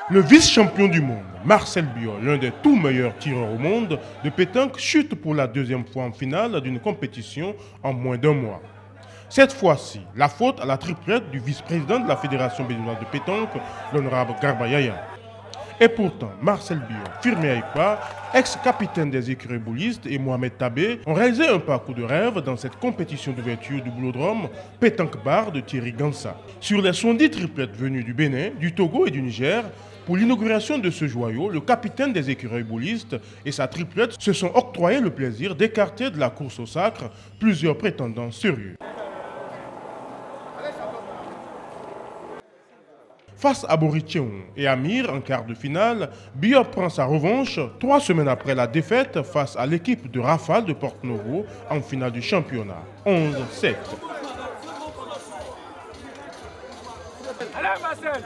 Le vice-champion du monde, Marcel Biot, l'un des tout meilleurs tireurs au monde de pétanque, chute pour la deuxième fois en finale d'une compétition en moins d'un mois. Cette fois-ci, la faute à la triplette du vice-président de la Fédération béninoise de pétanque, l'honorable Garba Yaya. Et pourtant, Marcel Biot, Firmé Aïkwa, ex-capitaine des écuries boulistes, et Mohamed Tabé ont réalisé un parcours de rêve dans cette compétition d'ouverture du boulodrome Pétanque Bar de Thierry Gansa. Sur les 70 triplettes venues du Bénin, du Togo et du Niger, pour l'inauguration de ce joyau, le capitaine des écureuils boulistes et sa triplette se sont octroyés le plaisir d'écarter de la course au sacre plusieurs prétendants sérieux. Face à Boritcheon et Amir en quart de finale, Biot prend sa revanche 3 semaines après la défaite face à l'équipe de Rafale de Porto-Novo en finale du championnat, 11-7. Allez Marcel!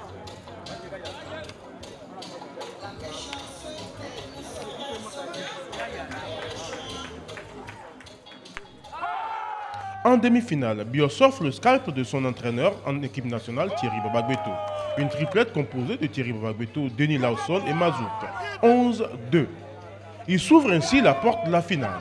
En demi-finale, Biot s'offre le scalp de son entraîneur en équipe nationale, Thierry Babagbeto. Une triplette composée de Thierry Babagbeto, Denis Lawson et Mazouk. 11-2. Il s'ouvre ainsi la porte de la finale.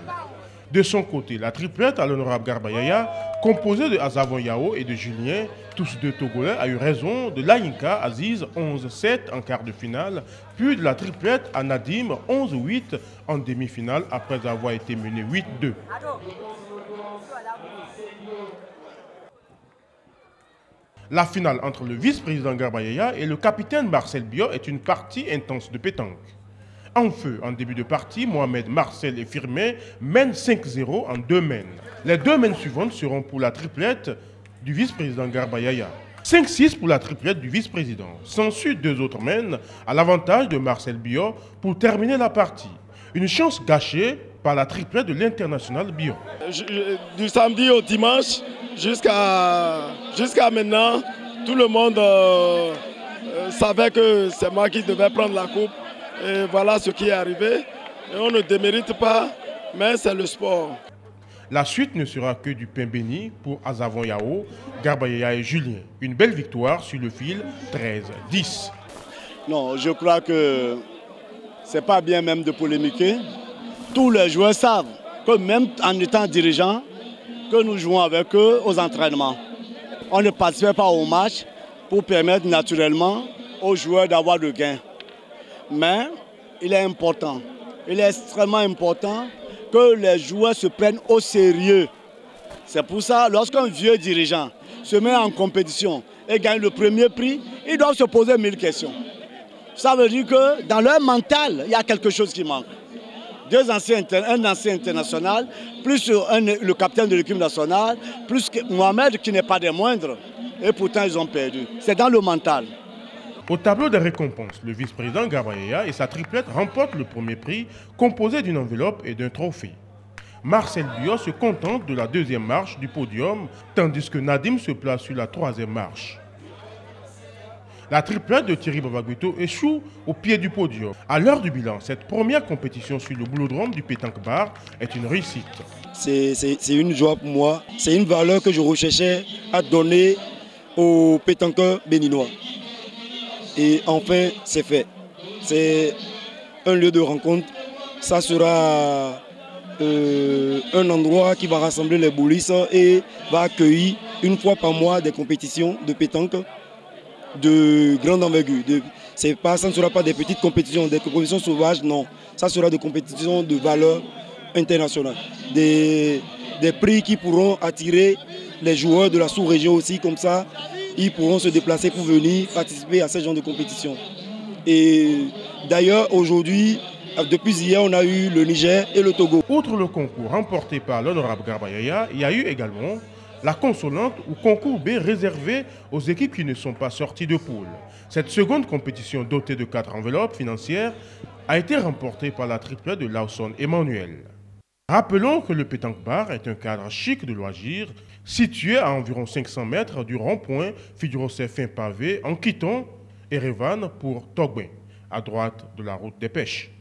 De son côté, la triplette à l'honorable Garba Yaya, composée de Azavon Yao et de Julien, tous deux Togolais, a eu raison de l'Aïnka Aziz 11-7 en quart de finale, puis de la triplette à Nadim 11-8 en demi-finale après avoir été mené 8-2. La finale entre le vice-président Garba Yaya et le capitaine Marcel Biot est une partie intense de pétanque. En feu, en début de partie, Mohamed, Marcel et Firmé mènent 5-0 en 2 mènes. Les 2 mènes suivantes seront pour la triplette du vice-président Garba Yaya. 5-6 pour la triplette du vice-président. S'ensuit 2 autres mènes à l'avantage de Marcel Biot pour terminer la partie. Une chance gâchée par la triplette de l'international Biot. Du samedi au dimanche jusqu'à maintenant, tout le monde savait que c'est moi qui devais prendre la coupe. Et voilà ce qui est arrivé. Et on ne démérite pas, mais c'est le sport. La suite ne sera que du pain béni pour Azavon Yao, Garba Yaya et Julien. Une belle victoire sur le fil, 13-10. Non, je crois que c'est pas bien même de polémiquer. Tous les joueurs savent que même en étant dirigeant, que nous jouons avec eux aux entraînements. On ne participe pas au match pour permettre naturellement aux joueurs d'avoir le gain. Mais il est important, il est extrêmement important que les joueurs se prennent au sérieux. C'est pour ça, lorsqu'un vieux dirigeant se met en compétition et gagne le premier prix, ils doivent se poser 1000 questions. Ça veut dire que dans leur mental, il y a quelque chose qui manque. Un ancien international, plus le capitaine de l'équipe nationale, plus Mohamed qui n'est pas des moindres. Et pourtant, ils ont perdu. C'est dans le mental. Au tableau des récompenses, le vice-président Garba Yaya et sa triplette remportent le premier prix, composé d'une enveloppe et d'un trophée. Marcel Biot se contente de la 2e marche du podium, tandis que Nadim se place sur la 3e marche. La triplette de Thierry Babagbeto échoue au pied du podium. À l'heure du bilan, cette première compétition sur le boulodrome du Pétanque Bar est une réussite. C'est une joie pour moi. C'est une valeur que je recherchais à donner aux pétanqueurs béninois. Et enfin, c'est fait. C'est un lieu de rencontre. Ça sera un endroit qui va rassembler les boulistes et va accueillir une fois par mois des compétitions de pétanque de grande envergure. Ça ne sera pas des petites compétitions, des compétitions sauvages, non. Ça sera des compétitions de valeur internationale. Des prix qui pourront attirer les joueurs de la sous-région aussi, comme ça, ils pourront se déplacer pour venir participer à ce genre de compétition. Et d'ailleurs, aujourd'hui, depuis hier, on a eu le Niger et le Togo. Outre le concours remporté par l'honorable Garba Yaya, il y a eu également la consolante ou concours B réservé aux équipes qui ne sont pas sorties de poule. Cette seconde compétition dotée de 4 enveloppes financières a été remportée par la triplette de Lawson Emmanuel. Rappelons que le Pétanque Bar est un cadre chic de loisirs situé à environ 500 mètres du rond-point Fidjurosé-Fin Pavé en quittant Erevan pour Togben, à droite de la route des pêches.